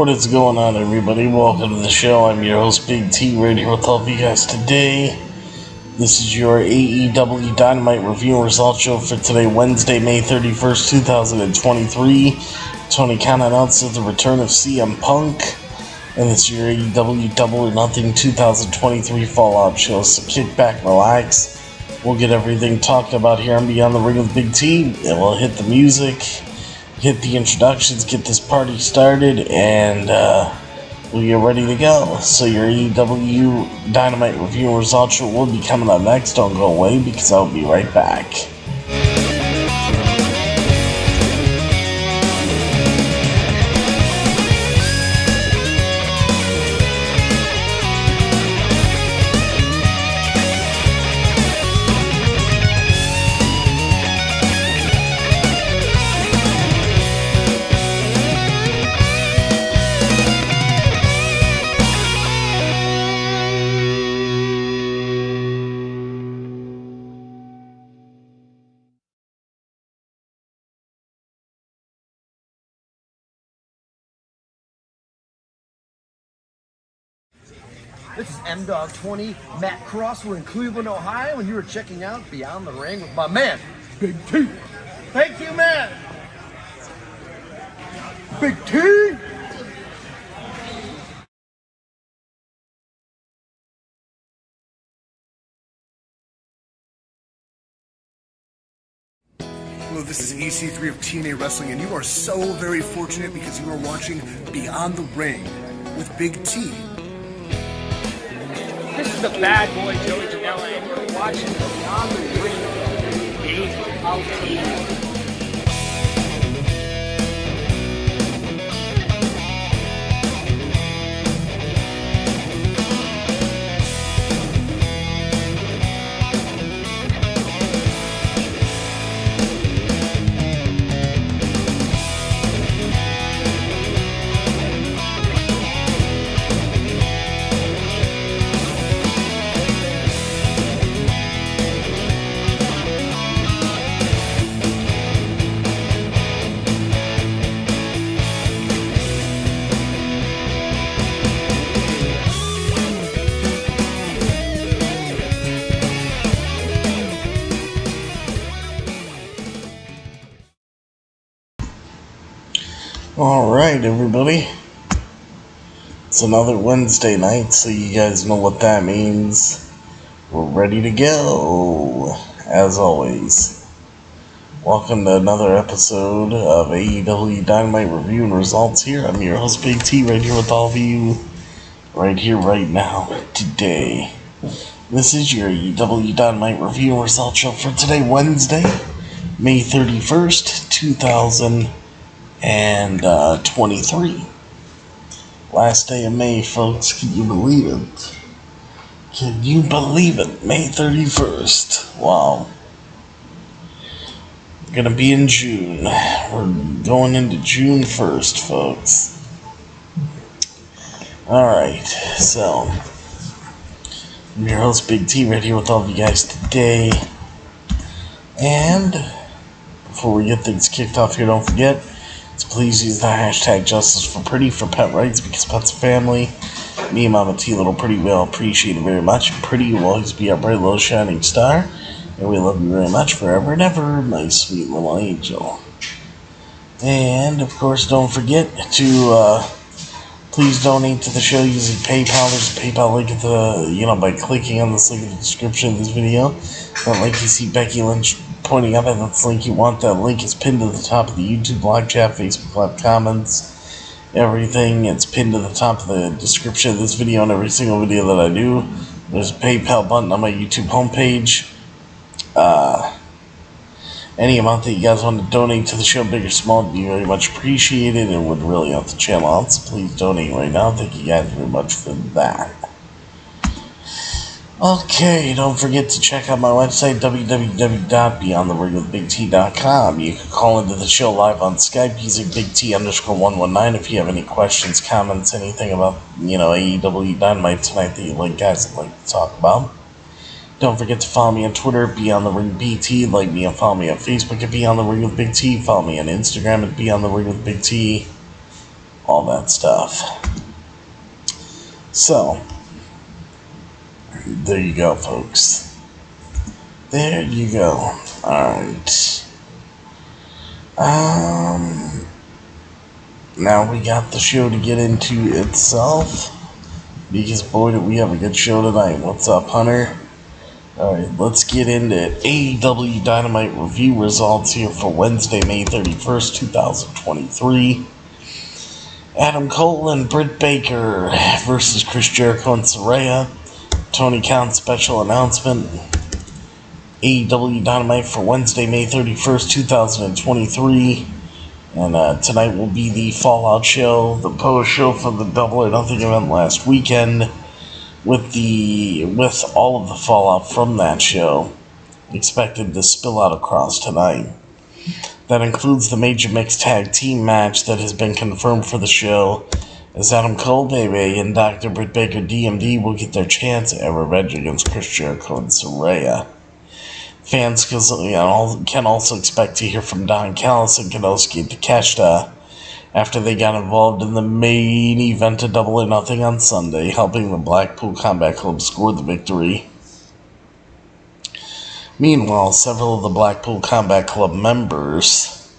What is going on, everybody? Welcome to the show. I'm your host, Big T, right here with all of you guys today. This is your AEW Dynamite review and results show for today, Wednesday, May 31st, 2023. Tony Khan announces the return of CM Punk, and this is your AEW Double or Nothing 2023 Fallout show. So kick back, relax. We'll get everything talked about here on Beyond the Ring with Big T, and we'll hit the music, hit the introductions, get this party started, and we'll get ready to go. So your AEW Dynamite review and results show will be coming up next. Don't go away, because I'll be right back. This is M-Dog20, Matt Cross. We're in Cleveland, Ohio, and you are checking out Beyond the Ring with my man, Big T. Thank you, man. Big T. Hello, this is EC3 of TNA Wrestling, and you are so very fortunate because you are watching Beyond the Ring with Big T. This is the bad boy Joey Janela, and you're watching Beyond the Ring. AEW. Alright, everybody. It's another Wednesday night, so you guys know what that means. We're ready to go, as always. Welcome to another episode of AEW Dynamite Review and Results here. I'm your host, Big T, right here with all of you, right here, right now, today. This is your AEW Dynamite review and result show for today, Wednesday, May 31st, 2023. Last day of May, folks. Can you believe it? Can you believe it? May 31st. Wow. We're gonna be in June. We're going into June 1st, folks. Alright, so I'm your host, Big T, right here with all of you guys today. And before we get things kicked off here, don't forget to please use the hashtag #JusticeForPretty for pet rights, because pets are family. Me and Mama T, Little Pretty, will appreciate it very much. Pretty will always be our bright little shining star, and we love you very much forever and ever, my sweet little angel. And of course, don't forget to please donate to the show using PayPal. There's a PayPal link at the, by clicking on this link in the description of this video. That link you see Becky Lynch pointing up at, that's the link you want. That link is pinned to the top of the YouTube blog chat, Facebook Live comments, everything. It's pinned to the top of the description of this video and every single video that I do. There's a PayPal button on my YouTube homepage. Any amount that you guys want to donate to the show, big or small, would be very much appreciated and would really help the channel out. So please donate right now. Thank you guys very much for that. Okay, don't forget to check out my website, www.beyondtheringwithbigt.com. You can call into the show live on Skype using BigT_119 if you have any questions, comments, anything about, AEW Dynamite tonight that you guys would like to talk about. Don't forget to follow me on Twitter at BeyondTheRingBT, like me and follow me on Facebook at BeyondTheRingWithBigT, follow me on Instagram at BeyondTheRingWithBigT, all that stuff. So, there you go, folks. There you go. Alright. Now we got the show to get into itself, because boy, do we have a good show tonight. What's up, Hunter? Alright, let's get into AEW Dynamite review results here for Wednesday, May 31st, 2023. Adam Cole and Britt Baker versus Chris Jericho and Saraya. Tony Khan special announcement. AEW Dynamite for Wednesday, May 31st, 2023. And tonight will be the Fallout show, the post show for the Double or Nothing event last weekend, with all of the fallout from that show expected to spill out across tonight. That includes the major mixed tag team match that has been confirmed for the show, as Adam Cole, Baby, and Dr. Britt Baker, DMD, will get their chance at revenge against Chris Jericho and Saraya. Fans can also expect to hear from Don Callis and Kenosuke Takeshita after they got involved in the main event of Double or Nothing on Sunday, helping the Blackpool Combat Club score the victory. Meanwhile, several of the Blackpool Combat Club members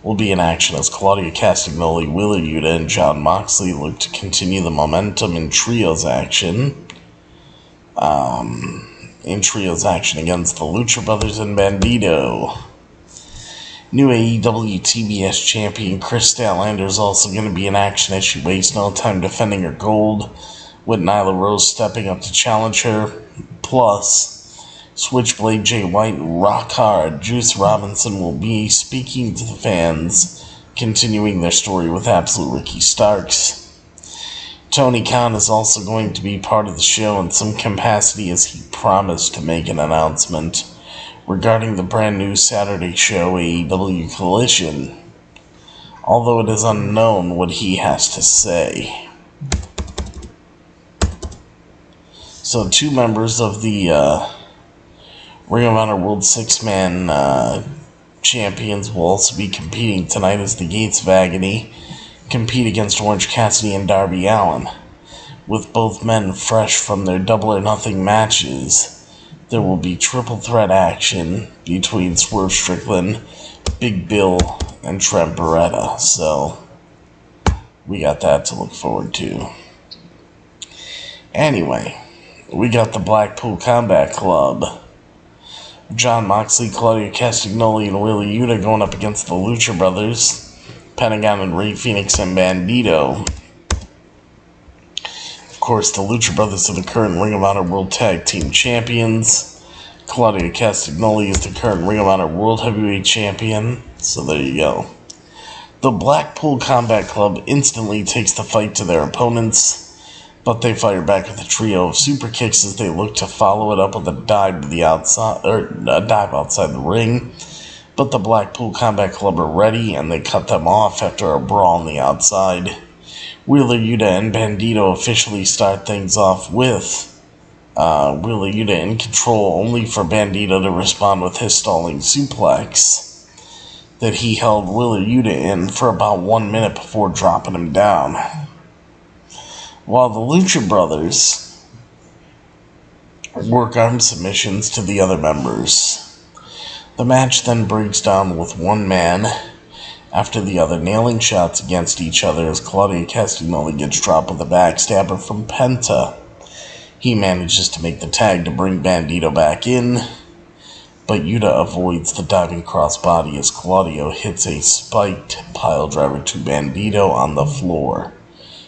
will be in action as Claudia Castagnoli, Wheeler Yuta, and Jon Moxley look to continue the momentum in trios action. Against the Lucha Brothers and Bandito. New AEW TBS champion Chris Statlander is also going to be in action as she wastes no time defending her gold, with Nyla Rose stepping up to challenge her. Plus, Switchblade Jay White and Rock Hard Juice Robinson will be speaking to the fans, continuing their story with Absolute Ricky Starks. Tony Khan is also going to be part of the show in some capacity, as he promised to make an announcement regarding the brand new Saturday show, AEW Collision, although it is unknown what he has to say. So 2 members of the Ring of Honor World 6-Man champions will also be competing tonight, as the Gates of Agony compete against Orange Cassidy and Darby Allin. With both men fresh from their Double or Nothing matches, there will be triple threat action between Swerve Strickland, Big Bill, and Trent Beretta. So, we got that to look forward to. Anyway, we got the Blackpool Combat Club. Jon Moxley, Claudia Castagnoli, and Wheeler Yuta going up against the Lucha Brothers, Pentagon and Rey Fenix and Bandito. Of course, the Lucha Brothers are the current Ring of Honor World Tag Team Champions. Claudio Castagnoli is the current Ring of Honor World Heavyweight Champion. So there you go. The Blackpool Combat Club instantly takes the fight to their opponents, but they fire back with a trio of super kicks as they look to follow it up with a dive to the outside, or a dive outside the ring. But the Blackpool Combat Club are ready, and they cut them off after a brawl on the outside. Wheeler Yuta and Bandito officially start things off with Wheeler Yuta in control, only for Bandito to respond with his stalling suplex that he held Wheeler Yuta in for about 1 minute before dropping him down. While the Lucha Brothers work arm submissions to the other members. The match then breaks down with one man after the other nailing shots against each other as Claudio Castagnoli gets dropped with a backstabber from Penta. He manages to make the tag to bring Bandito back in, but Yuta avoids the diving crossbody as Claudio hits a spiked piledriver to Bandito on the floor.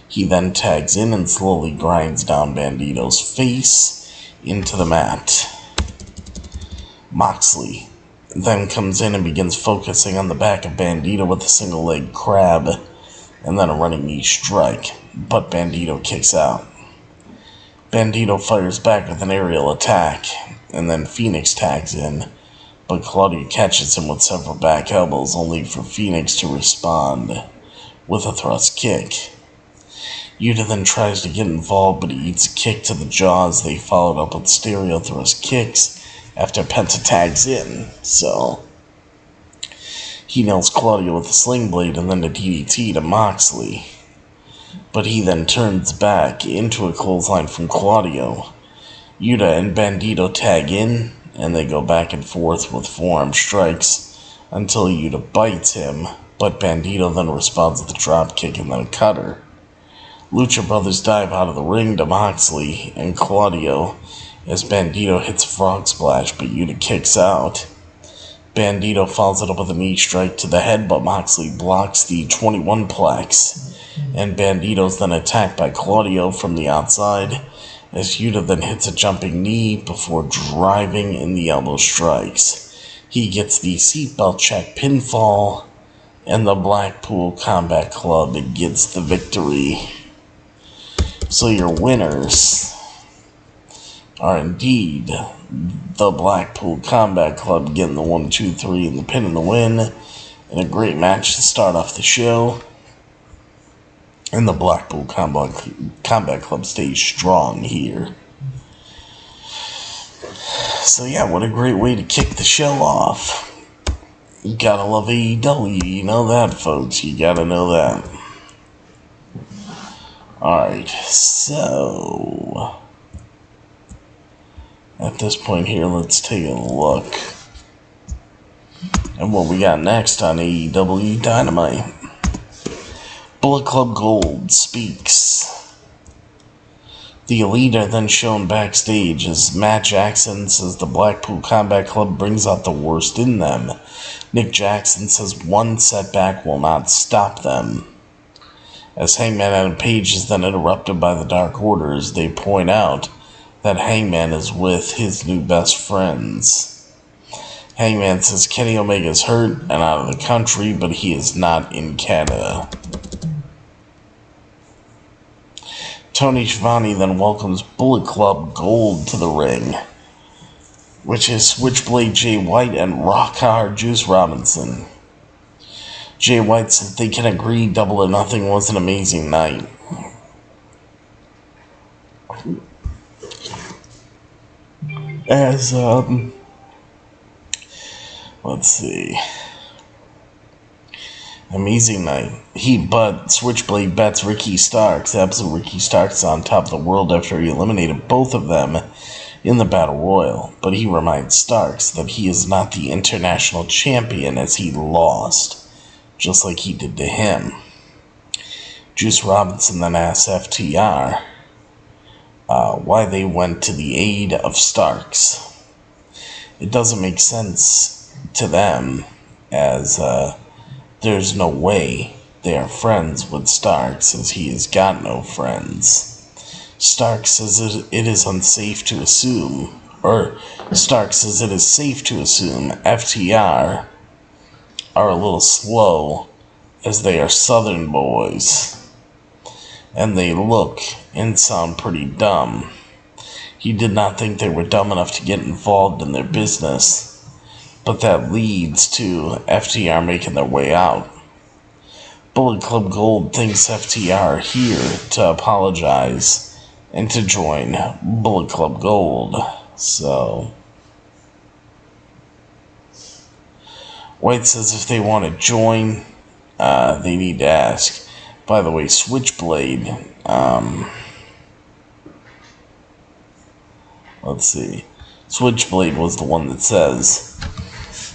He then tags in and slowly grinds down Bandito's face into the mat. Moxley then comes in and begins focusing on the back of Bandito with a single leg crab and then a running knee strike, but Bandito kicks out. Bandito fires back with an aerial attack, and then Phoenix tags in, but Claudio catches him with several back elbows, only for Phoenix to respond with a thrust kick. Yuta then tries to get involved, but he eats a kick to the jaws. They followed up with stereo thrust kicks after Penta tags in, so he nails Claudio with a sling blade and then a DDT to Moxley. But he then turns back into a clothesline from Claudio. Yuta and Bandito tag in, and they go back and forth with forearm strikes until Yuta bites him, but Bandito then responds with a drop kick and then a cutter. Lucha Brothers dive out of the ring to Moxley and Claudio as Bandito hits a frog splash, but Yuta kicks out. Bandito follows it up with a knee strike to the head, but Moxley blocks the 21-plex, and Bandito's then attacked by Claudio from the outside, as Yuta then hits a jumping knee before driving in the elbow strikes. He gets the seatbelt check pinfall, and the Blackpool Combat Club gets the victory. So your winners are indeed the Blackpool Combat Club getting the 1, 2, 3 and the pin and the win in a great match to start off the show. And the Blackpool Combat Club stays strong here. So yeah, what a great way to kick the show off. You gotta love AEW, you know that, folks. You gotta know that. Alright, so at this point here, let's take a look at what we got next on AEW Dynamite. Bullet Club Gold speaks. The Elite are then shown backstage as Matt Jackson says the Blackpool Combat Club brings out the worst in them. Nick Jackson says one setback will not stop them. As Hangman Adam Page is then interrupted by the Dark Order as they point out that Hangman is with his new best friends. Hangman says Kenny Omega is hurt and out of the country, but he is not in Canada. Tony Schiavone then welcomes Bullet Club Gold to the ring, which is Switchblade Jay White and Rock Hard Juice Robinson. Jay White says they can agree Double or Nothing was an amazing night. As, let's see. Amazing night. But Switchblade bets Ricky Starks. Absolute Ricky Starks on top of the world after he eliminated both of them in the Battle Royal. But he reminds Starks that he is not the international champion as he lost, just like he did to him. Juice Robinson then asks FTR why they went to the aid of Starks. It doesn't make sense to them, as there's no way they are friends with Starks, as he has got no friends. Stark says it is safe to assume FTR are a little slow as they are Southern boys. And they look and sound pretty dumb. He did not think they were dumb enough to get involved in their business, but that leads to FTR making their way out. Bullet Club Gold thinks FTR are here to apologize and to join Bullet Club Gold. So White says if they want to join, they need to ask. By the way, Switchblade, let's see. Switchblade was the one that says,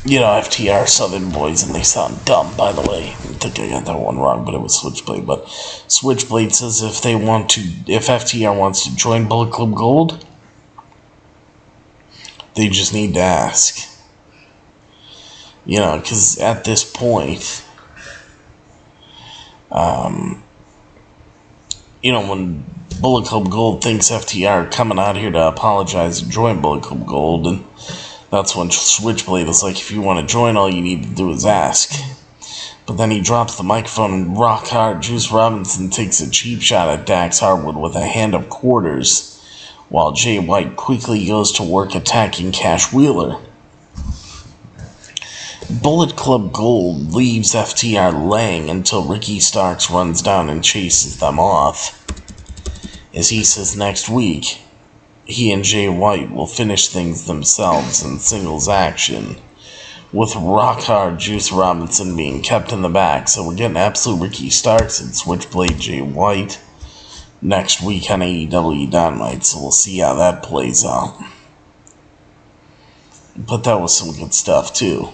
FTR Southern boys, and they sound dumb, by the way. I think I got that one wrong, but it was Switchblade. But Switchblade says if FTR wants to join Bullet Club Gold, they just need to ask. Because at this point, when Bullet Club Gold thinks FTR are coming out here to apologize and join Bullet Club Gold, and that's when Switchblade is like, if you want to join, all you need to do is ask. But then he drops the microphone and rock hard. Juice Robinson takes a cheap shot at Dax Harwood with a hand of quarters, while Jay White quickly goes to work attacking Cash Wheeler. Bullet Club Gold leaves FTR laying until Ricky Starks runs down and chases them off. As he says next week, he and Jay White will finish things themselves in singles action, with rock hard Juice Robinson being kept in the back. So we're getting absolute Ricky Starks and Switchblade Jay White next week on AEW Dynamite, so we'll see how that plays out. But that was some good stuff too.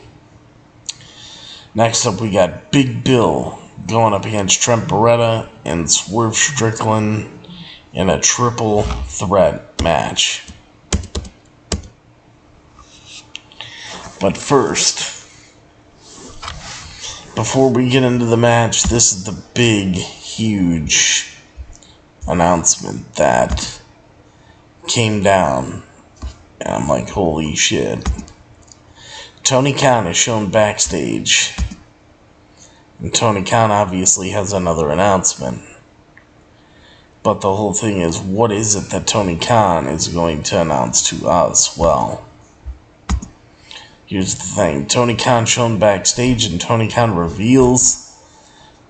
Next up, we got Big Bill going up against Trent Beretta and Swerve Strickland in a triple threat match. But first, before we get into the match, this is the big, huge announcement that came down. And I'm like, holy shit. Tony Khan is shown backstage. And Tony Khan obviously has another announcement. But the whole thing is, what is it that Tony Khan is going to announce to us? Well, here's the thing. Tony Khan shown backstage, and Tony Khan reveals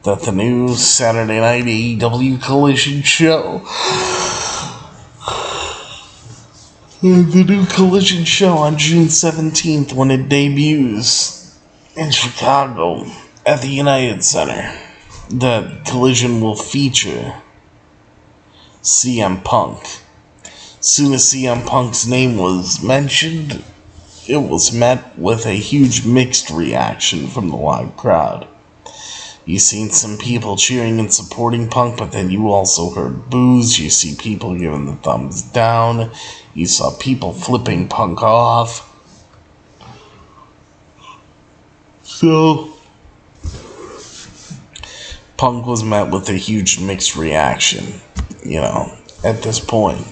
that the new Saturday night AEW Collision show, the new Collision show on June 17th, when it debuts in Chicago at the United Center, that Collision will feature CM Punk. Soon as CM Punk's name was mentioned, it was met with a huge mixed reaction from the live crowd. You've seen some people cheering and supporting Punk, but then you also heard boos. You see people giving the thumbs down. You saw people flipping Punk off. So Punk was met with a huge mixed reaction, at this point.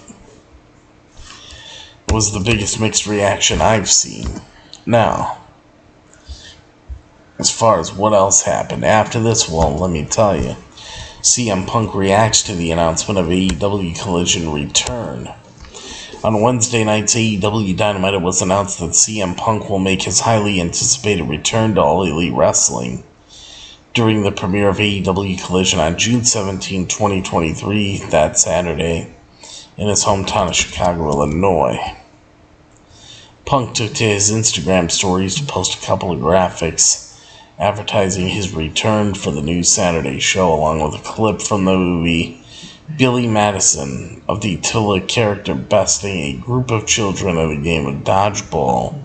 It was the biggest mixed reaction I've seen. Now, as far as what else happened after this, well, let me tell you. CM Punk reacts to the announcement of AEW Collision Return. On Wednesday night's AEW Dynamite, it was announced that CM Punk will make his highly anticipated return to All Elite Wrestling during the premiere of AEW Collision on June 17, 2023, that Saturday, in his hometown of Chicago, Illinois. Punk took to his Instagram stories to post a couple of graphics advertising his return for the new Saturday show, along with a clip from the movie Billy Madison of the Tilla character besting a group of children at a game of dodgeball,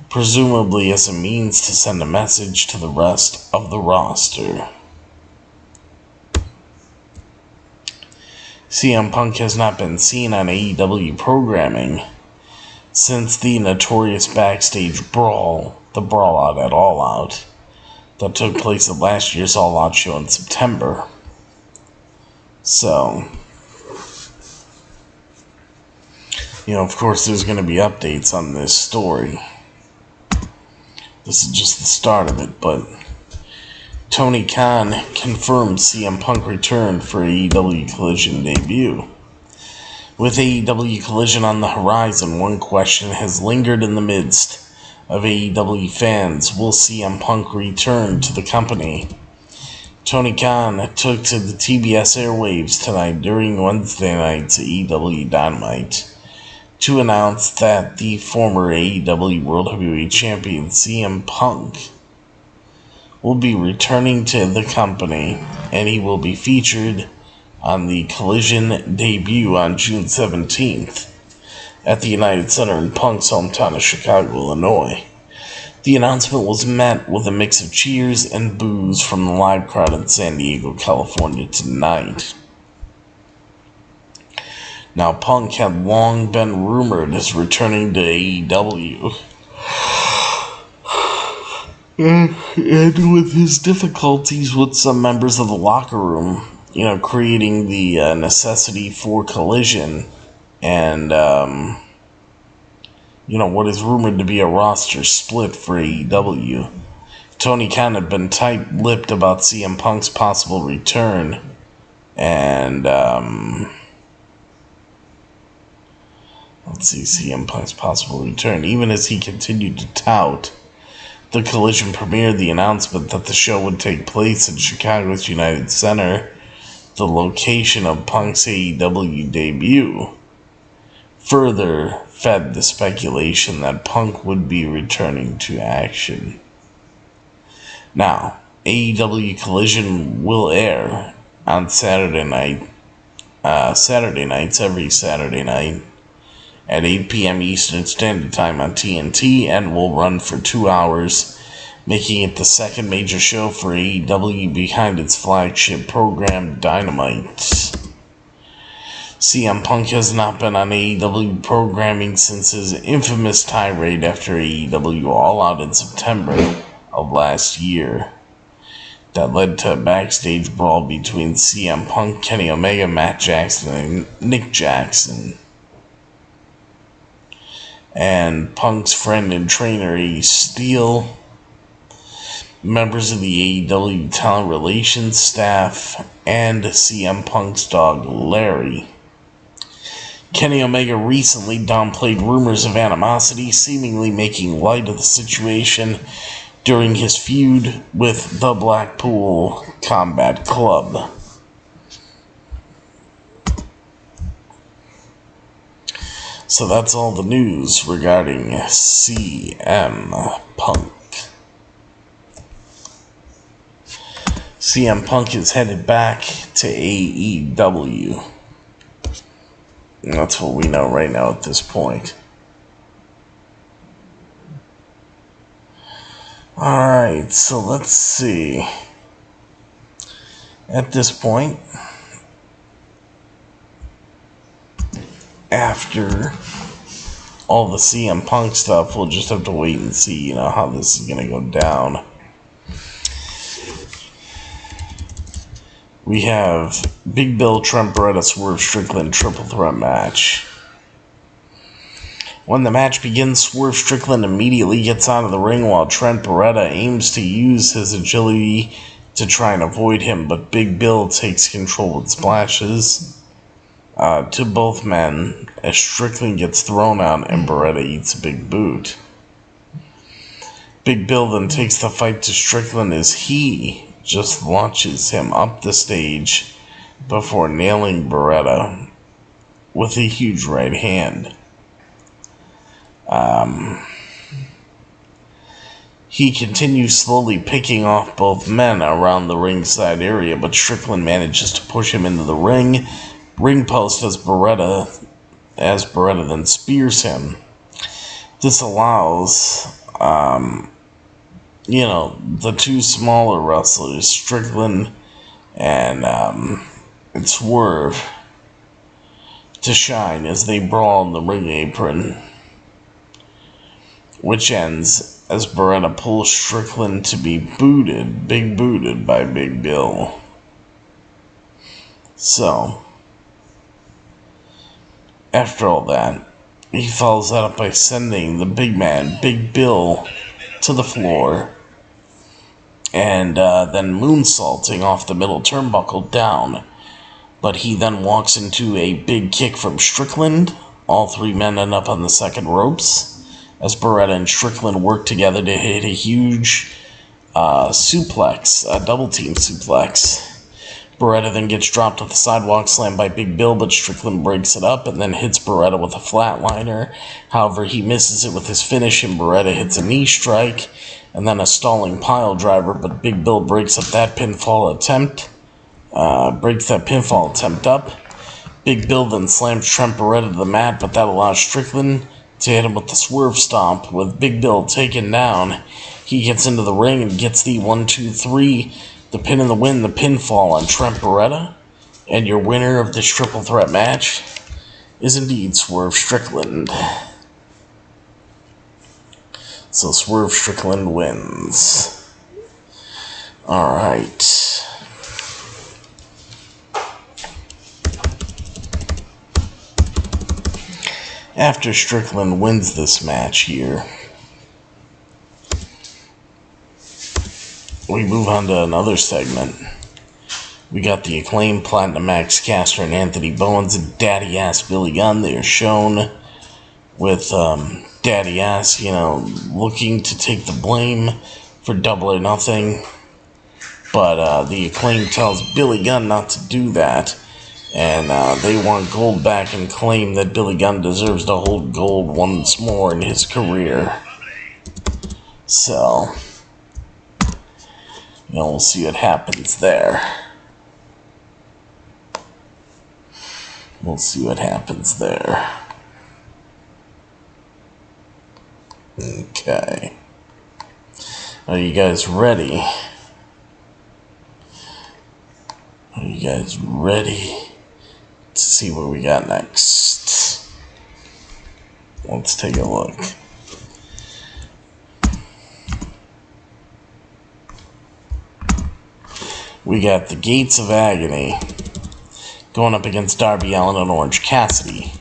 presumably as a means to send a message to the rest of the roster. CM Punk has not been seen on AEW programming since the notorious backstage brawl, the Brawl Out at All Out, that took place at last year's All Out show in September. So, Of course, there's going to be updates on this story. This is just the start of it, but Tony Khan confirmed CM Punk returned for AEW Collision debut. With AEW Collision on the horizon, one question has lingered in the midst of AEW fans. Will CM Punk return to the company? Tony Khan took to the TBS airwaves tonight during Wednesday night's AEW Dynamite to announce that the former AEW World Heavyweight Champion CM Punk will be returning to the company, and he will be featured on the Collision debut on June 17th at the United Center in Punk's hometown of Chicago, Illinois. The announcement was met with a mix of cheers and boos from the live crowd in San Diego, California tonight. Now, Punk had long been rumored as returning to AEW. And with his difficulties with some members of the locker room, creating the necessity for Collision and, what is rumored to be a roster split for AEW. Tony Khan had been tight-lipped about CM Punk's possible return, and, CM Punk's possible return, even as he continued to tout the Collision premiere, the announcement that the show would take place in Chicago's United Center, the location of Punk's AEW debut, further fed the speculation that Punk would be returning to action. Now, AEW Collision will air on Saturday nights every Saturday night at 8 p.m. Eastern Standard Time on TNT, and will run for 2 hours, making it the second major show for AEW behind its flagship program, Dynamite. CM Punk has not been on AEW programming since his infamous tirade after AEW All Out in September of last year. That led to a backstage brawl between CM Punk, Kenny Omega, Matt Jackson, and Nick Jackson. And Punk's friend and trainer, Ace Steel, members of the AEW talent relations staff, and CM Punk's dog, Larry. Kenny Omega recently downplayed rumors of animosity, seemingly making light of the situation during his feud with the Blackpool Combat Club. So that's all the news regarding CM Punk. CM Punk is headed back to AEW. And that's what we know right now at this point. Alright, so let's see. At this point, after all the CM Punk stuff, we'll just have to wait and see, how this is going to go down. We have Big Bill, Trent Beretta, Swerve Strickland triple threat match. When the match begins, Swerve Strickland immediately gets out of the ring while Trent Beretta aims to use his agility to try and avoid him, but Big Bill takes control with splashes to both men as Strickland gets thrown out and Beretta eats a big boot. Big Bill then takes the fight to Strickland as he just launches him up the stage before nailing Beretta with a huge right hand. He continues slowly picking off both men around the ringside area, but Strickland manages to push him into the ring post as Beretta then spears him. This allows the two smaller wrestlers, Strickland and Swerve, to shine as they brawl in the ring apron, which ends as Beretta pulls Strickland to be big booted by Big Bill. So, after all that, he follows that up by sending the big man, Big Bill, to the floor, and then moonsaulting off the middle turnbuckle down. But he then walks into a big kick from Strickland. All three men end up on the second ropes as Beretta and Strickland work together to hit a huge suplex, a double-team suplex. Beretta then gets dropped off the sidewalk, slammed by Big Bill, but Strickland breaks it up and then hits Beretta with a flatliner. However, he misses it with his finish, and Beretta hits a knee strike and then a stalling pile driver, but Big Bill breaks that pinfall attempt up. Big Bill then slams Trent Beretta to the mat, but that allows Strickland to hit him with the swerve stomp. With Big Bill taken down, he gets into the ring and gets the 1-2-3, the pin and the win, the pinfall on Trent Beretta. And your winner of this triple threat match is indeed Swerve Strickland. So Swerve Strickland wins. Alright. After Strickland wins this match here, we move on to another segment. We got the Acclaimed, Platinum Max Caster, and Anthony Bowens and Daddy Ass Billy Gunn. They are shown with Daddy Ass, looking to take the blame for Double or Nothing. But the Acclaimed tells Billy Gunn not to do that. And they want gold back and claim that Billy Gunn deserves to hold gold once more in his career. So, we'll see what happens there. We'll see what happens there. Okay. Are you guys ready? Are you guys ready to see what we got next? Let's take a look. We got the Gates of Agony going up against Darby Allin and Orange Cassidy.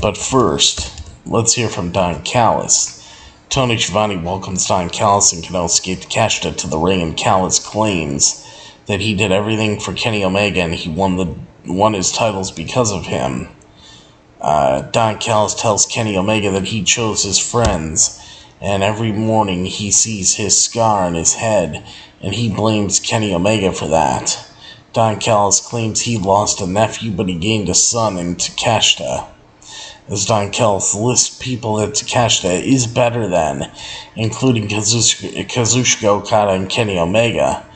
But first, let's hear from Don Callis. Tony Schiavone welcomes Don Callis and Kenosuke Takeshita to the ring, and Callis claims that he did everything for Kenny Omega and he won his titles because of him. Don Callis tells Kenny Omega that he chose his friends, and every morning he sees his scar on his head, and he blames Kenny Omega for that. Don Callis claims he lost a nephew, but he gained a son in Takeshita. As Don Callis lists people that Takeshita is better than, including Kazuchika Okada and Kenny Omega,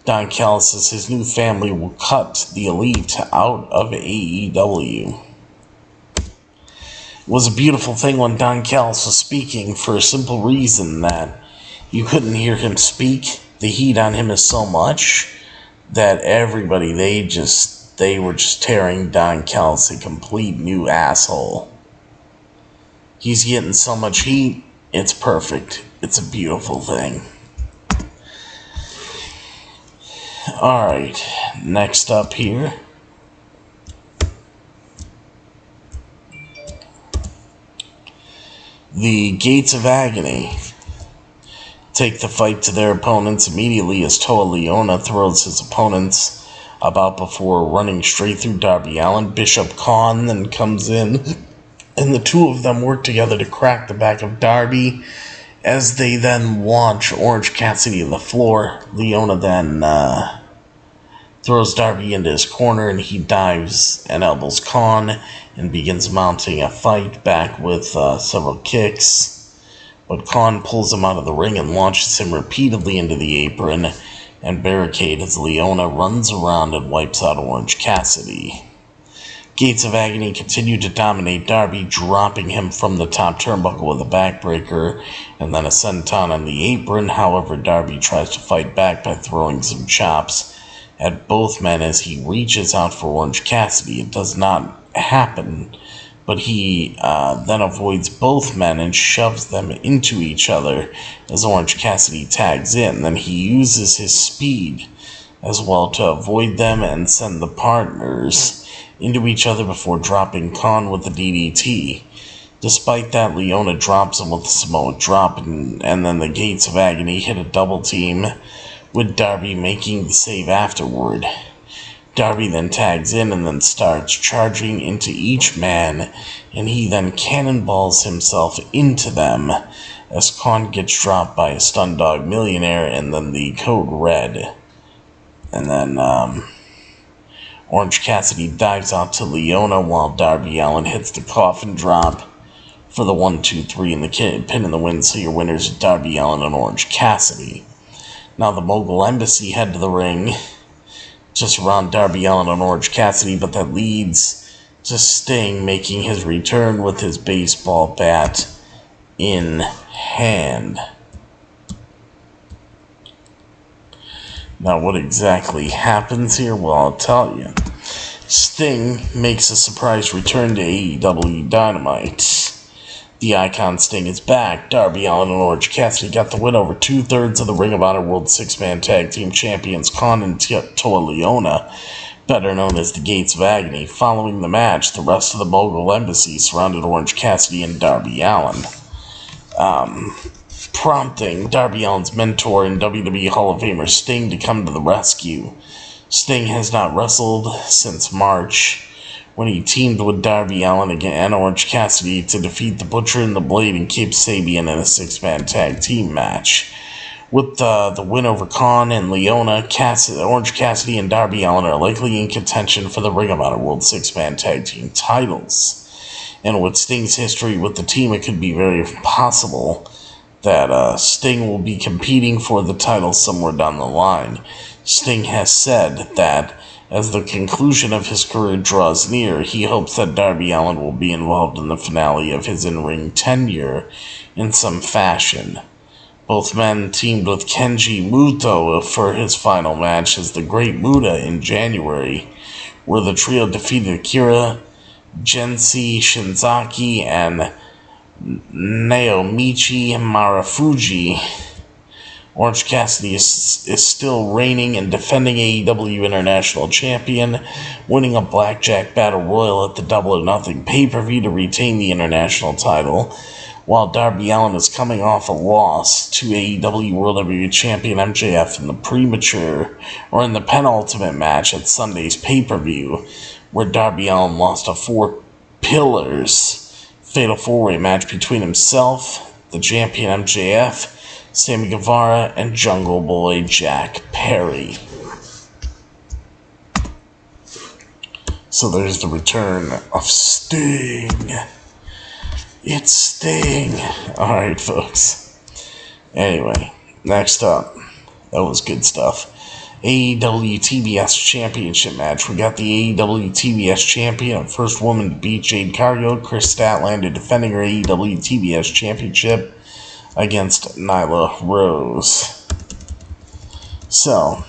Don Callis says his new family will cut the Elite out of AEW. It was a beautiful thing when Don Callis was speaking, for a simple reason that you couldn't hear him speak. The heat on him is so much that everybody, they were just tearing Don Callis a complete new asshole. He's getting so much heat, it's perfect. It's a beautiful thing. Alright, next up here. The Gates of Agony take the fight to their opponents immediately as Toa Leona throws his opponents about before running straight through Darby Allin. Bishop Khan then comes in, and the two of them work together to crack the back of Darby as they then launch Orange Cassidy to the floor. Leona then throws Darby into his corner, and he dives and elbows Khan and begins mounting a fight back with several kicks. But Khan pulls him out of the ring and launches him repeatedly into the apron and barricade as Leona runs around and wipes out Orange Cassidy. Gates of Agony continue to dominate Darby, dropping him from the top turnbuckle with a backbreaker and then a senton on the apron. However, Darby tries to fight back by throwing some chops at both men as he reaches out for Orange Cassidy. It does not happen, but he then avoids both men and shoves them into each other as Orange Cassidy tags in. Then he uses his speed as well to avoid them and send the partners into each other before dropping Khan with the DDT. Despite that, Leona drops him with the Samoa drop, and then the Gates of Agony hit a double team, with Darby making the save afterward. Darby then tags in and then starts charging into each man, and he then cannonballs himself into them as Khan gets dropped by a Stun Dog Millionaire and then the Code Red. And then Orange Cassidy dives out to Leona while Darby Allin hits the coffin drop for the 1-2-3 and the pin in the win. So your winners are Darby Allin and Orange Cassidy. Now the Mogul Embassy head to the ring just around Darby Allin and Orange Cassidy, but that leads to Sting making his return with his baseball bat in hand. Now what exactly happens here? Well, I'll tell you. Sting makes a surprise return to AEW Dynamite. The Icon Sting is back. Darby Allin and Orange Cassidy got the win over 2/3 of the Ring of Honor World 6-Man Tag Team Champions Khan and Toa Leona, better known as the Gates of Agony. Following the match, the rest of the Mogul Embassy surrounded Orange Cassidy and Darby Allin, prompting Darby Allin's mentor and WWE Hall of Famer Sting to come to the rescue. Sting has not wrestled since March, when he teamed with Darby Allin and Orange Cassidy to defeat the Butcher and the Blade and Kip Sabian in a 6-man tag team match. With the win over Khan and Leona, Orange Cassidy and Darby Allin are likely in contention for the Ring of Honor World 6-man tag team titles. And with Sting's history with the team, it could be very possible that Sting will be competing for the title somewhere down the line. Sting has said that as the conclusion of his career draws near, he hopes that Darby Allin will be involved in the finale of his in-ring tenure in some fashion. Both men teamed with Kenji Muto for his final match as the Great Muta in January, where the trio defeated Akira, Gensi Shinzaki, and Naomichi Marufuji. Orange Cassidy is still reigning and defending AEW International Champion, winning a Blackjack Battle Royal at the Double or Nothing pay-per-view to retain the International title, while Darby Allin is coming off a loss to AEW World Heavyweight Champion MJF in the penultimate match at Sunday's pay-per-view, where Darby Allin lost a 4 Pillars Fatal 4-Way match between himself, the champion MJF, Sammy Guevara, and Jungle Boy Jack Perry. So there's the return of Sting. It's Sting. Alright, folks. Anyway, next up. That was good stuff. AEW TBS Championship match. We got the AEW TBS Champion, first woman to beat Jade Cargill, Chris Statlander, defending her AEW TBS Championship against Nyla Rose. So,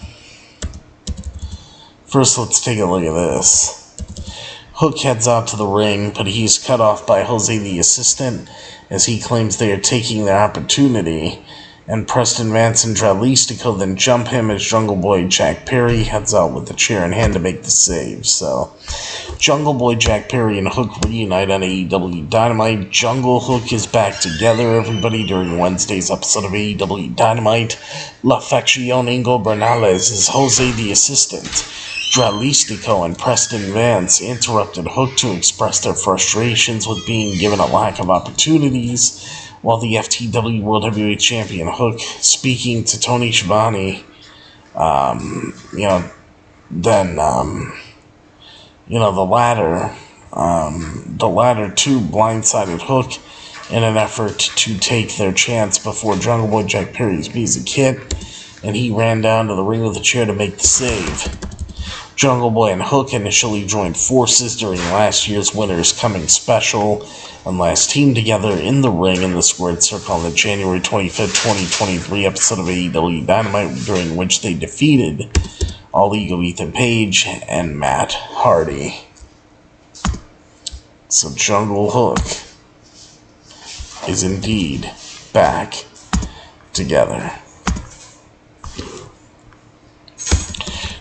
first let's take a look at this. Hook heads out to the ring, but he's cut off by Jose the Assistant as he claims they are taking their opportunity, and Preston Vance and Dralistico then jump him as Jungle Boy Jack Perry heads out with the chair in hand to make the save. So, Jungle Boy Jack Perry and Hook reunite on AEW Dynamite. Jungle Hook is back together, everybody, during Wednesday's episode of AEW Dynamite. La Facción Ingobernales is Jose the Assistant. Dralistico and Preston Vance interrupted Hook to express their frustrations with being given a lack of opportunities, while the FTW World Heavyweight Champion Hook, speaking to Tony Schiavone, the latter too blindsided Hook in an effort to take their chance before Jungle Boy Jack Perry's music hit, and he ran down to the ring with a chair to make the save. Jungle Boy and Hook initially joined forces during last year's Winners Coming Special, and last teamed together in the ring in the Squared Circle on the January 25th, 2023 episode of AEW Dynamite, during which they defeated All Ego Ethan Page and Matt Hardy. So Jungle Hook is indeed back together.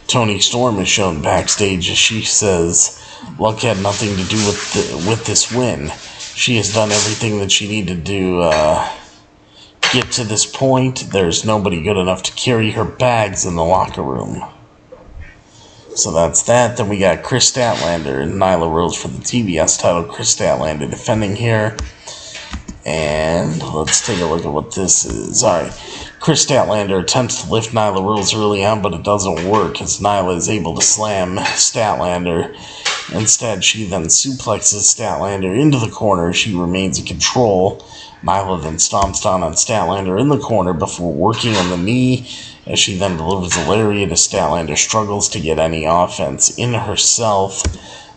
Toni Storm is shown backstage as she says, luck had nothing to do with this win. She has done everything that she needed to get to this point. There's nobody good enough to carry her bags in the locker room. So that's that. Then we got Chris Statlander and Nyla Rhodes for the TBS title. Chris Statlander defending here. And let's take a look at what this is. Alright. Chris Statlander attempts to lift Nyla Rhodes early on, but it doesn't work as Nyla is able to slam Statlander. Instead, she then suplexes Statlander into the corner. She remains in control. Nyla then stomps down on Statlander in the corner before working on the knee, as she then delivers a lariat as Statlander struggles to get any offense in herself.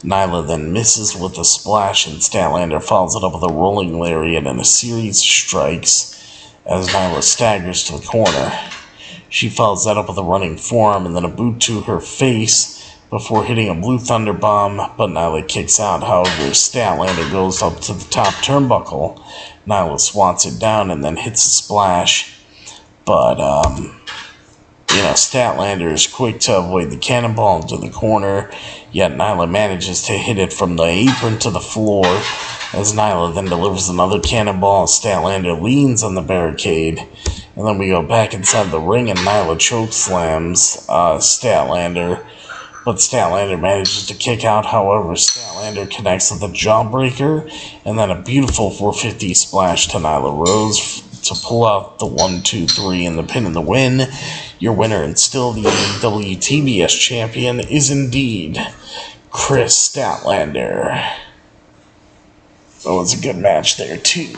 Nyla then misses with a splash, and Statlander follows it up with a rolling lariat and a series of strikes as Nyla staggers to the corner. She follows that up with a running forearm and then a boot to her face before hitting a blue thunder bomb, but Nyla kicks out. However, Statlander goes up to the top turnbuckle. Nyla swats it down and then hits a splash, but Statlander is quick to avoid the cannonball into the corner, yet Nyla manages to hit it from the apron to the floor, as Nyla then delivers another cannonball. Statlander leans on the barricade, and then we go back inside the ring and Nyla chokeslams Statlander, but Statlander manages to kick out. However, Statlander connects with a jawbreaker, and then a beautiful 450 splash to Nyla Rhodes to pull out the 1-2-3 and the pin and the win. Your winner and still the AEW TBS champion is indeed Chris Statlander. So it was a good match there too.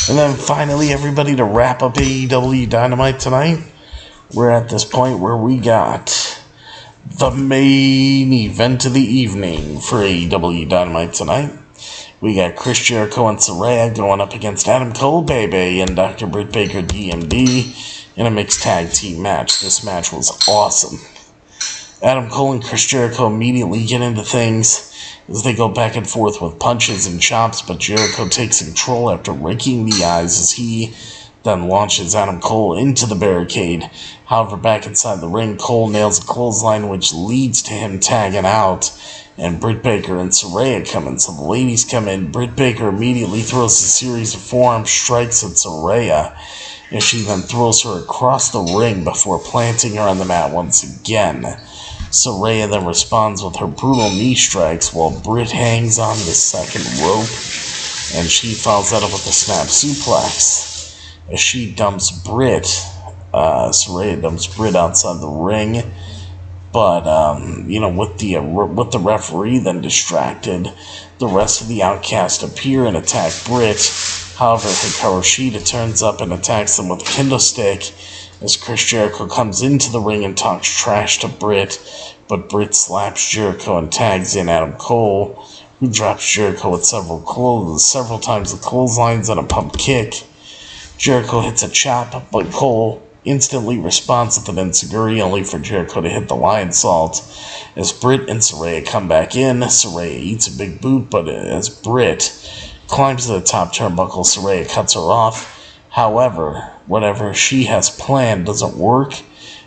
And then finally, everybody, to wrap up AEW Dynamite tonight, we're at this point where we got the main event of the evening for AEW Dynamite tonight. We got Chris Jericho and Saraya going up against Adam Cole, Baby, and Dr. Britt Baker, DMD, in a mixed tag team match. This match was awesome. Adam Cole and Chris Jericho immediately get into things as they go back and forth with punches and chops, but Jericho takes control after raking the eyes as he then launches Adam Cole into the barricade. However, back inside the ring, Cole nails a clothesline, which leads to him tagging out, and Britt Baker and Saraya come in. So the ladies come in. Britt Baker immediately throws a series of forearm strikes at Saraya, and she then throws her across the ring before planting her on the mat once again. Saraya then responds with her brutal knee strikes while Britt hangs on the second rope, and she follows that up with a snap suplex as she dumps Britt. Saraya dumps Britt outside the ring, but with the referee then distracted, the rest of the Outcast appear and attack Britt. However, Hikaru Shida turns up and attacks them with a kendo stick as Chris Jericho comes into the ring and talks trash to Britt, but Britt slaps Jericho and tags in Adam Cole, who drops Jericho with several times with clotheslines and a pump kick. Jericho hits a chop, but Cole instantly responds with an enziguri, only for Jericho to hit the lion salt. As Britt and Saraya come back in, Saraya eats a big boot, but as Britt climbs to the top turnbuckle, Saraya cuts her off. However, whatever she has planned doesn't work,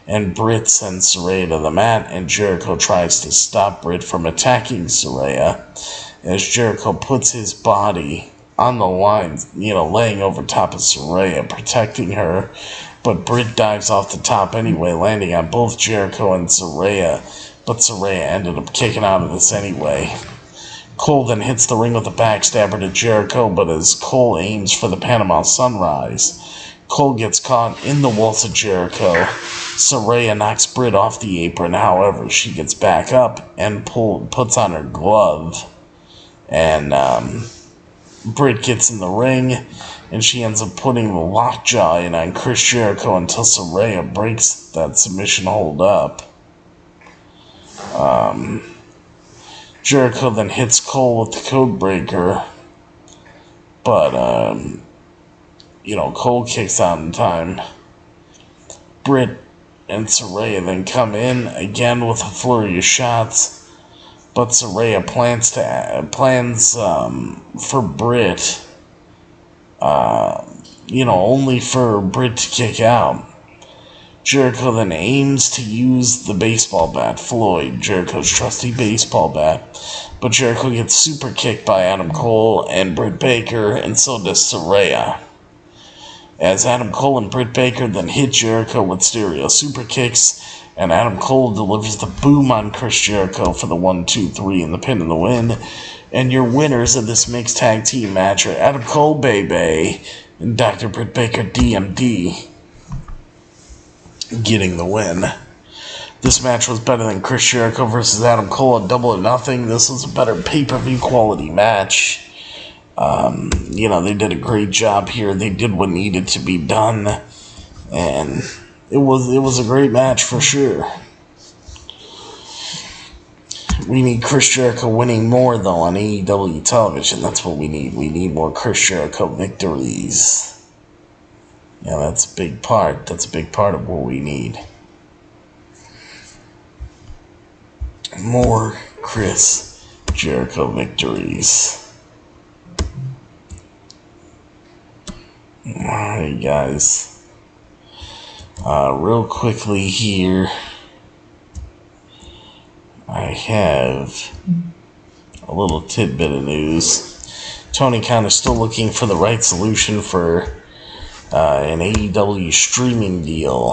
and Britt sends Saraya to the mat, and Jericho tries to stop Britt from attacking Saraya, as Jericho puts his body on the line, laying over top of Saraya, protecting her, but Britt dives off the top anyway, landing on both Jericho and Saraya, but Saraya ended up kicking out of this anyway. Cole then hits the ring with a backstabber to Jericho, but as Cole aims for the Panama Sunrise, Cole gets caught in the walls of Jericho. Saraya knocks Britt off the apron. However, she gets back up and puts on her glove, and Britt gets in the ring, and she ends up putting the lockjaw in on Chris Jericho until Saraya breaks that submission hold up. Jericho then hits Cole with the code breaker, but Cole kicks out in time. Britt and Saraya then come in again with a flurry of shots, but Saraya plans for Britt, only for Britt to kick out. Jericho then aims to use the baseball bat, Floyd, Jericho's trusty baseball bat, but Jericho gets super kicked by Adam Cole and Britt Baker, and so does Saraya. As Adam Cole and Britt Baker then hit Jericho with stereo super kicks, and Adam Cole delivers the boom on Chris Jericho for the 1-2-3 in the pin and the win. And your winners of this mixed tag team match are Adam Cole, Bay, and Dr. Britt Baker, DMD, getting the win. This match was better than Chris Jericho versus Adam Cole at Double or Nothing. This was a better pay-per-view quality match. They did a great job here. They did what needed to be done, and it was a great match for sure. We need Chris Jericho winning more, though, on AEW television. That's what we need. We need more Chris Jericho victories. Yeah, that's a big part. That's a big part of what we need. More Chris Jericho victories. Alright, guys. Real quickly here, I have a little tidbit of news. Tony Khan is still looking for the right solution for an AEW streaming deal.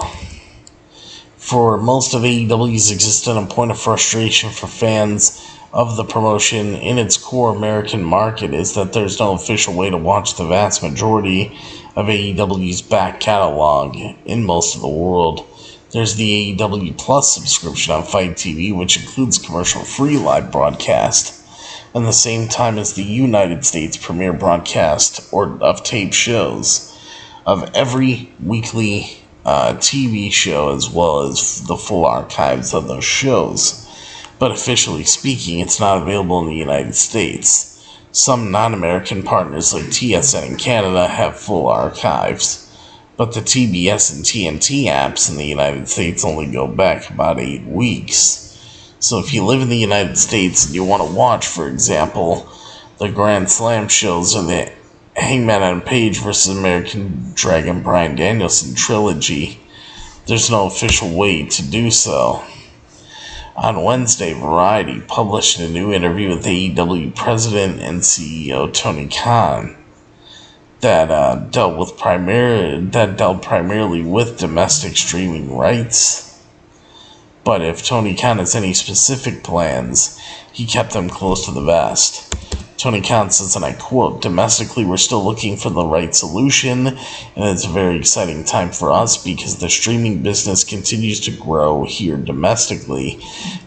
For most of AEW's existence, a point of frustration for fans of the promotion in its core American market is that there's no official way to watch the vast majority of AEW's back catalog in most of the world. There's the AEW Plus subscription on Fight TV, which includes commercial-free live broadcast, and the same time as the United States premiere broadcast of tape shows of every weekly TV show, as well as the full archives of those shows. But officially speaking, it's not available in the United States. Some non-American partners like TSN in Canada have full archives, but the TBS and TNT apps in the United States only go back about 8 weeks. So if you live in the United States and you want to watch, for example, the Grand Slam shows or the Hangman and Page vs. American Dragon Bryan Danielson trilogy, there's no official way to do so. On Wednesday, Variety published a new interview with AEW President and CEO Tony Khan that dealt primarily with domestic streaming rights. But if Tony Khan has any specific plans, he kept them close to the vest. Tony Khan says, and I quote, "Domestically, we're still looking for the right solution, and it's a very exciting time for us because the streaming business continues to grow here domestically,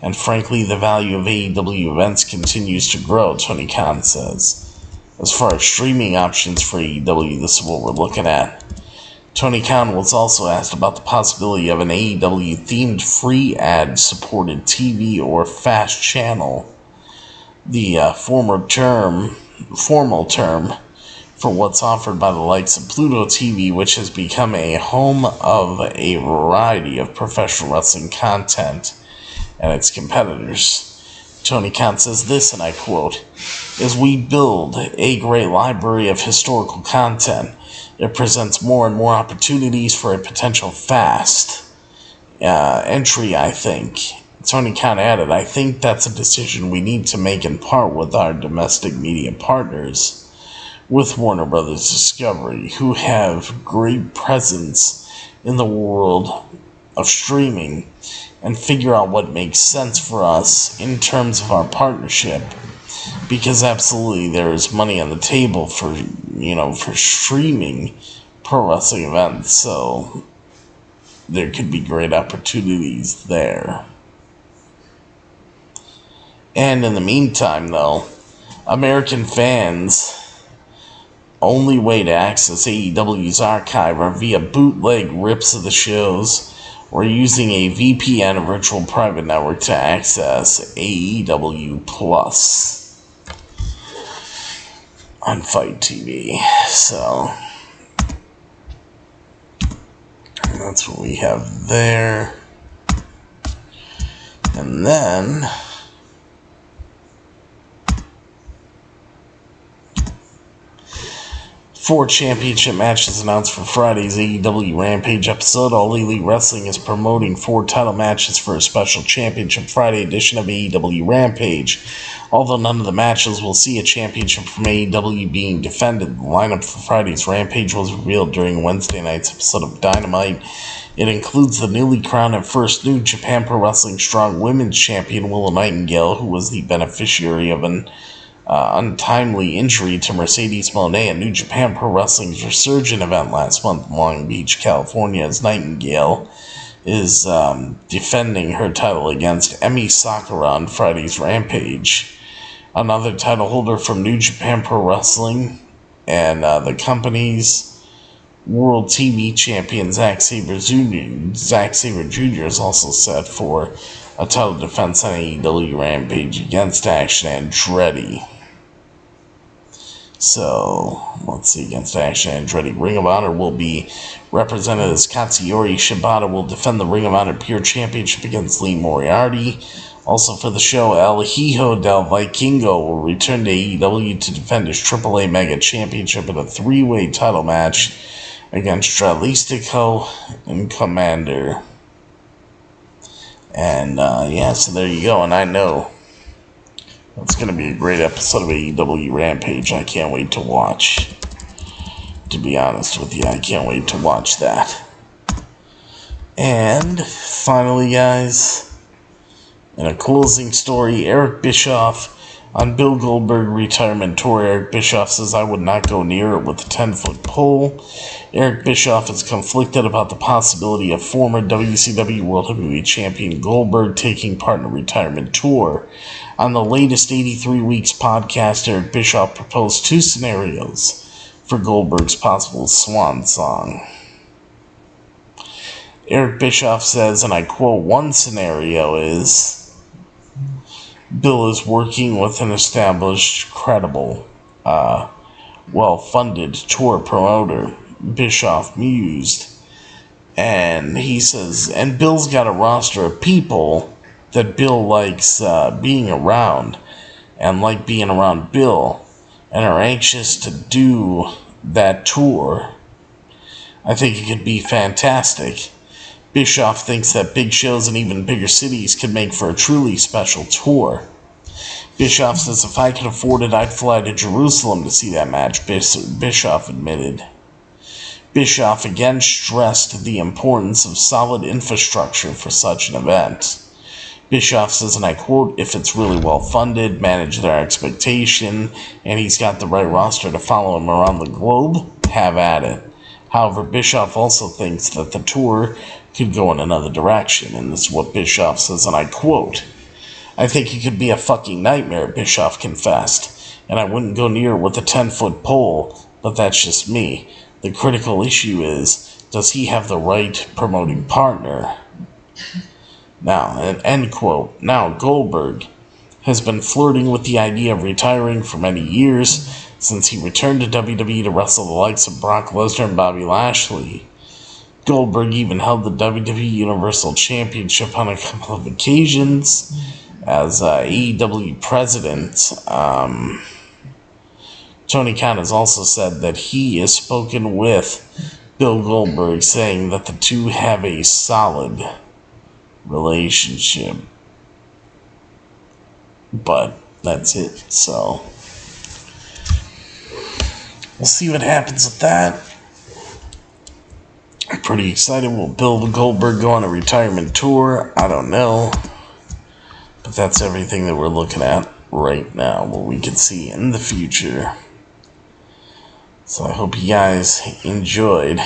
and frankly, the value of AEW events continues to grow," Tony Khan says. As far as streaming options for AEW, this is what we're looking at. Tony Khan was also asked about the possibility of an AEW-themed free ad-supported TV or fast channel, the formal term for what's offered by the likes of Pluto TV, which has become a home of a variety of professional wrestling content and its competitors. Tony Khan says this, and I quote, "As we build a great library of historical content, it presents more and more opportunities for a potential fast entry, I think." Tony Khan added, "I think that's a decision we need to make in part with our domestic media partners, with Warner Brothers Discovery, who have great presence in the world of streaming, and figure out what makes sense for us in terms of our partnership, because absolutely there is money on the table for streaming pro wrestling events, so there could be great opportunities there." And in the meantime, though, American fans' only way to access AEW's archive are via bootleg rips of the shows or using a VPN, a virtual private network, to access AEW Plus on Fight TV. So that's what we have there. And then 4 championship matches announced for Friday's AEW Rampage episode. All Elite Wrestling is promoting 4 title matches for a special Championship Friday edition of AEW Rampage. Although none of the matches will see a championship from AEW being defended, the lineup for Friday's Rampage was revealed during Wednesday night's episode of Dynamite. It includes the newly crowned and first New Japan Pro Wrestling Strong Women's Champion Willow Nightingale, who was the beneficiary of an untimely injury to Mercedes Moné at New Japan Pro Wrestling's Resurgent event last month in Long Beach, California, as Nightingale is defending her title against Emi Sakura on Friday's Rampage. Another title holder from New Japan Pro Wrestling and the company's World TV Champion Zack Sabre Jr. is also set for a title defense on AEW Rampage against Action Andretti. So, let's see, against Action Andretti. Ring of Honor will be represented as Katsuyori Shibata will defend the Ring of Honor Pure Championship against Lee Moriarty. Also for the show, El Hijo del Vikingo will return to AEW to defend his AAA Mega Championship in a 3-way title match against Dralistico and Commander. And, so there you go. And I know it's going to be a great episode of AEW Rampage. I can't wait to watch. To be honest with you, I can't wait to watch that. And, finally, guys, in a closing story, Eric Bischoff on Bill Goldberg retirement tour. Eric Bischoff says, "I would not go near it with a 10-foot pole." Eric Bischoff is conflicted about the possibility of former WCW World Heavyweight Champion Goldberg taking part in a retirement tour. On the latest 83 Weeks podcast, Eric Bischoff proposed 2 scenarios for Goldberg's possible swan song. Eric Bischoff says, and I quote, "One scenario is Bill is working with an established, credible, well-funded tour promoter," Bischoff mused. And he says, "And Bill's got a roster of people that Bill likes being around and like being around Bill and are anxious to do that tour. I think it could be fantastic." Bischoff thinks that big shows in even bigger cities could make for a truly special tour. Bischoff says, "If I could afford it, I'd fly to Jerusalem to see that match," Bischoff admitted. Bischoff again stressed the importance of solid infrastructure for such an event. Bischoff says, and I quote, "If it's really well funded, manage their expectation, and he's got the right roster to follow him around the globe, have at it." However, Bischoff also thinks that the tour could go in another direction, and this is what Bischoff says, and I quote, "I think it could be a fucking nightmare," Bischoff confessed, "and I wouldn't go near it with a 10-foot pole, but that's just me. The critical issue is, does he have the right promoting partner?" Now, an end quote. Now, Goldberg has been flirting with the idea of retiring for many years, since he returned to WWE to wrestle the likes of Brock Lesnar and Bobby Lashley. Goldberg even held the WWE Universal Championship on a couple of occasions as AEW president. Tony Khan has also said that he has spoken with Bill Goldberg, saying that the two have a solid relationship. But that's it, so we'll see what happens with that. I'm pretty excited. Will Bill Goldberg go on a retirement tour? I don't know. But that's everything that we're looking at right now, what we can see in the future. So I hope you guys enjoyed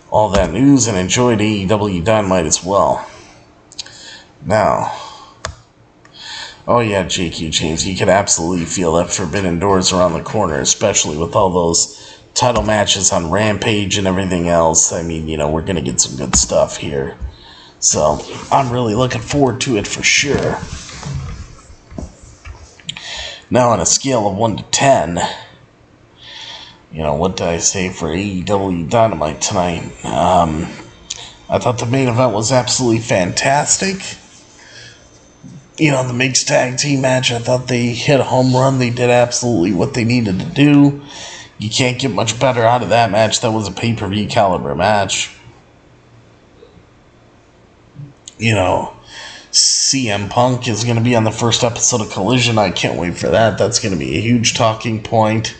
all that news and enjoyed AEW Dynamite as well. Now, oh yeah, JQ James, you could absolutely feel that Forbidden Doors around the corner, especially with all those title matches on Rampage and everything else. I mean, we're going to get some good stuff here. So, I'm really looking forward to it for sure. Now, on a scale of 1 to 10, what did I say for AEW Dynamite tonight? I thought the main event was absolutely fantastic. The mixed tag team match, I thought they hit a home run. They did absolutely what they needed to do. You can't get much better out of that match. That was a pay-per-view caliber match. You know, CM Punk is going to be on the first episode of Collision. I can't wait for that. That's going to be a huge talking point.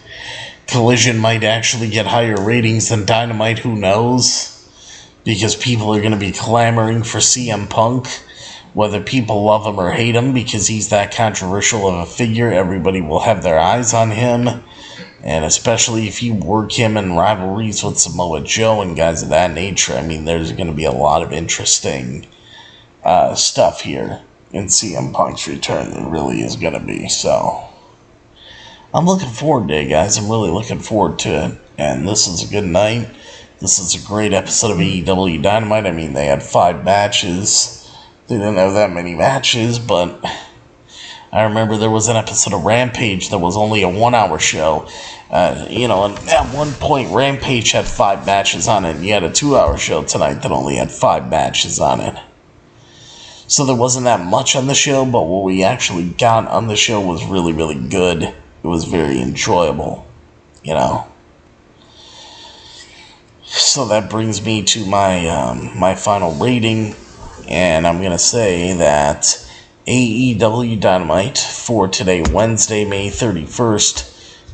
Collision might actually get higher ratings than Dynamite. Who knows? Because people are going to be clamoring for CM Punk. Whether people love him or hate him, because he's that controversial of a figure, everybody will have their eyes on him. And especially if you work him in rivalries with Samoa Joe and guys of that nature, I mean, there's going to be a lot of interesting stuff here in CM Punk's return. There really is going to be. So, I'm looking forward to it, guys. I'm really looking forward to it. And this is a good night. This is a great episode of AEW Dynamite. I mean, they had 5 matches. They didn't have that many matches, but I remember there was an episode of Rampage that was only a 1-hour show. And at one point, Rampage had 5 matches on it, and you had a 2-hour show tonight that only had 5 matches on it. So there wasn't that much on the show, but what we actually got on the show was really, really good. It was very enjoyable, So that brings me to my final rating. And I'm going to say that AEW Dynamite for today, Wednesday, May 31st,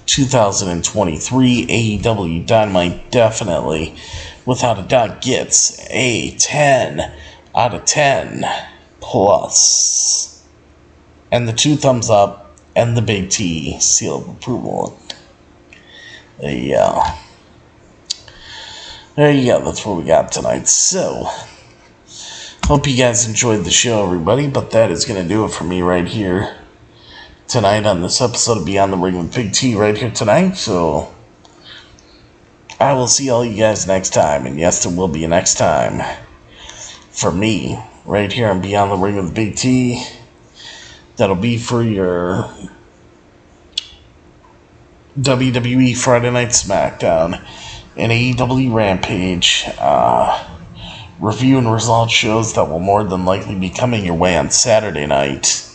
2023, AEW Dynamite definitely, without a doubt, gets a 10 out of 10 plus. And the 2 thumbs up and the big T seal of approval. There you go. There you go. That's what we got tonight. So, hope you guys enjoyed the show, everybody, but that is going to do it for me right here tonight on this episode of Beyond the Ring with Big T right here tonight. So, I will see all you guys next time, and yes, there will be a next time for me right here on Beyond the Ring with Big T. That'll be for your WWE Friday Night SmackDown and AEW Rampage review and result shows that will more than likely be coming your way on Saturday night.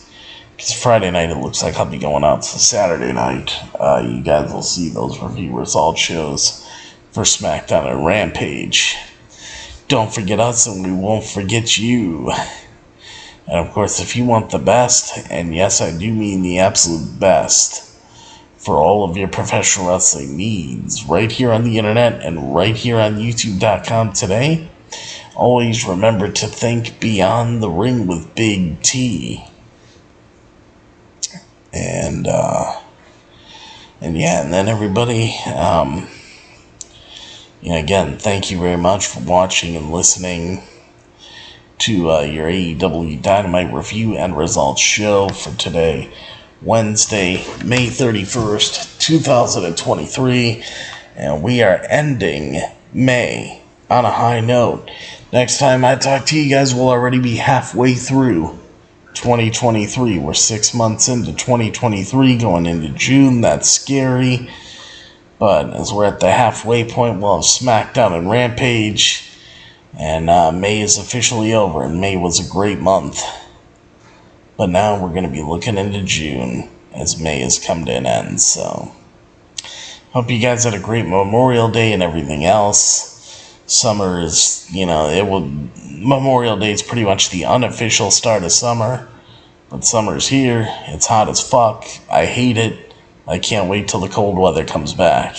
Because Friday night it looks like I'll be going out to Saturday night. You guys will see those review result shows for SmackDown and Rampage. Don't forget us and we won't forget you. And of course, if you want the best, and yes, I do mean the absolute best, for all of your professional wrestling needs, right here on the internet and right here on YouTube.com today, always remember to think beyond the ring with Big T. And then everybody, again, thank you very much for watching and listening to your AEW Dynamite review and results show for today, Wednesday, May 31st, 2023, and we are ending May on a high note. Next time I talk to you guys, we'll already be halfway through 2023. We're 6 months into 2023, going into June. That's scary. But as we're at the halfway point, we'll have SmackDown and Rampage. And May is officially over, and May was a great month. But now we're going to be looking into June as May has come to an end. So, hope you guys had a great Memorial Day and everything else. Summer is, Memorial Day is pretty much the unofficial start of summer. But summer's here. It's hot as fuck. I hate it. I can't wait till the cold weather comes back.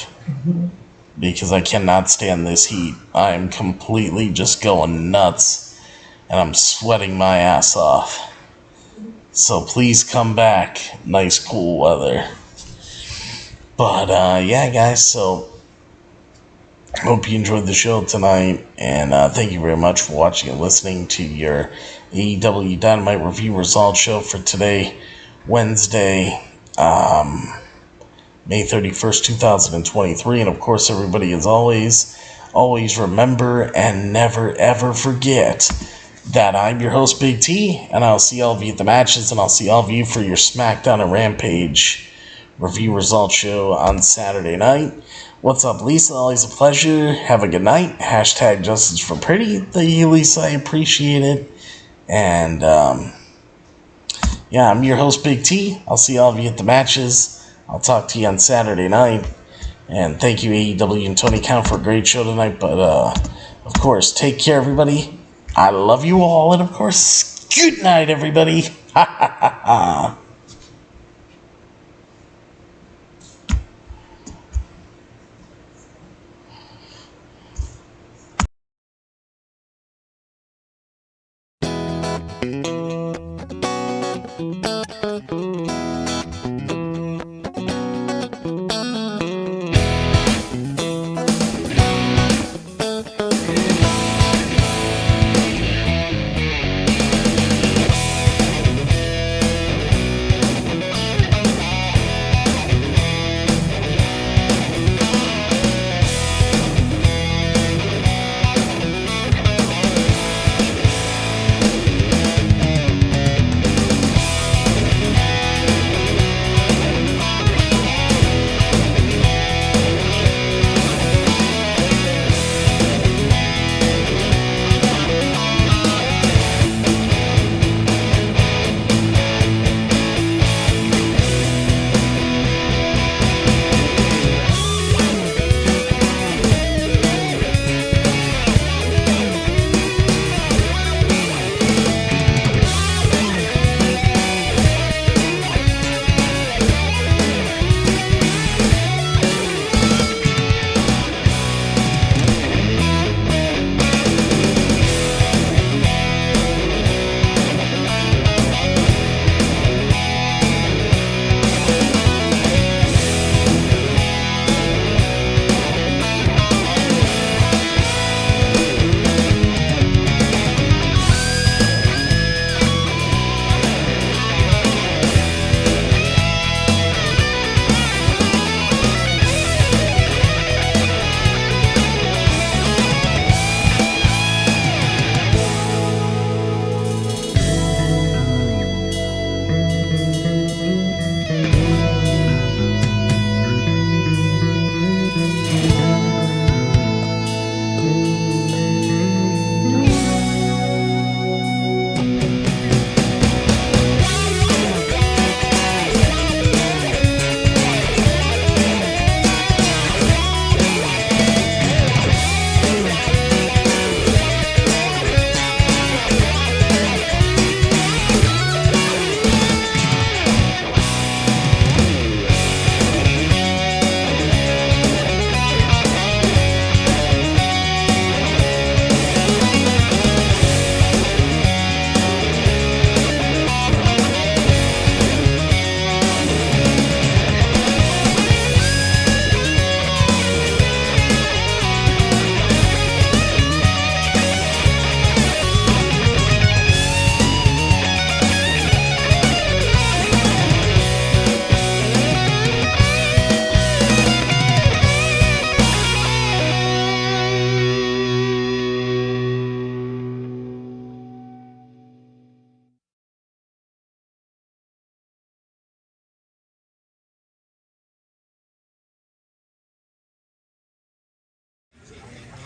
Because I cannot stand this heat. I am completely just going nuts. And I'm sweating my ass off. So please come back. Nice cool weather. But guys, so hope you enjoyed the show tonight. And thank you very much for watching and listening to your AEW Dynamite review results show for today, Wednesday, May 31st, 2023. And of course, everybody, as always remember and never ever forget that I'm your host, Big T, and I'll see all of you at the matches, and I'll see all of you for your SmackDown and Rampage review results show on Saturday night. What's up, Lisa? Always a pleasure. Have a good night. Hashtag justice for pretty. Thank you, Lisa. I appreciate it. And, I'm your host, Big T. I'll see all of you at the matches. I'll talk to you on Saturday night. And thank you, AEW and Tony Khan, for a great show tonight. But, of course, take care, everybody. I love you all. And, of course, good night, everybody. Ha, ha, ha, ha.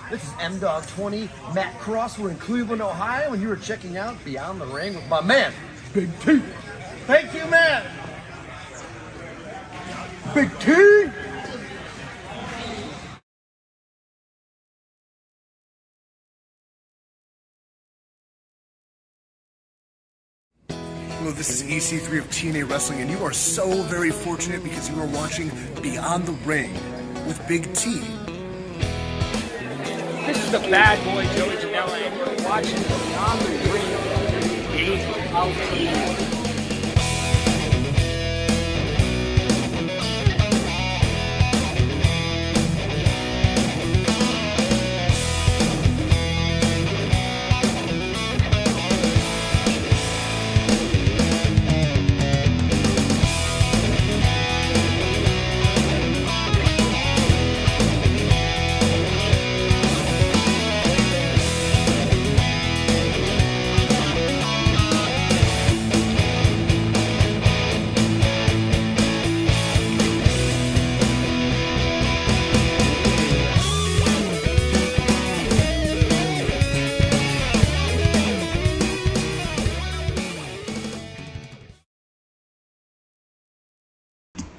This is M-Dog 20, Matt Cross. We're in Cleveland, Ohio, and you are checking out Beyond the Ring with my man, Big T. Thank you, man. Big T. Hello, this is EC3 of TNA Wrestling, and you are so very fortunate because you are watching Beyond the Ring with Big T. This is the bad boy Joey Janela, and you're watching Beyond the Ring. Big T.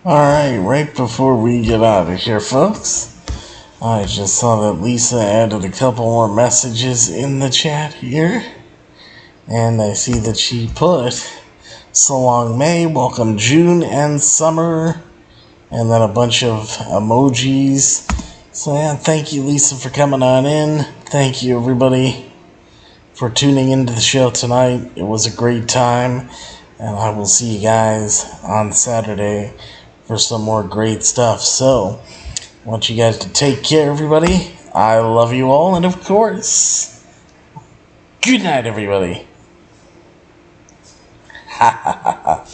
Alright, right before we get out of here, folks, I just saw that Lisa added a couple more messages in the chat here. And I see that she put, "So long May, welcome June and summer," and then a bunch of emojis. So yeah, thank you, Lisa, for coming on in. Thank you, everybody, for tuning into the show tonight. It was a great time, and I will see you guys on Saturday for some more great stuff. So, I want you guys to take care, everybody. I love you all, and of course, good night, everybody. Ha ha ha ha.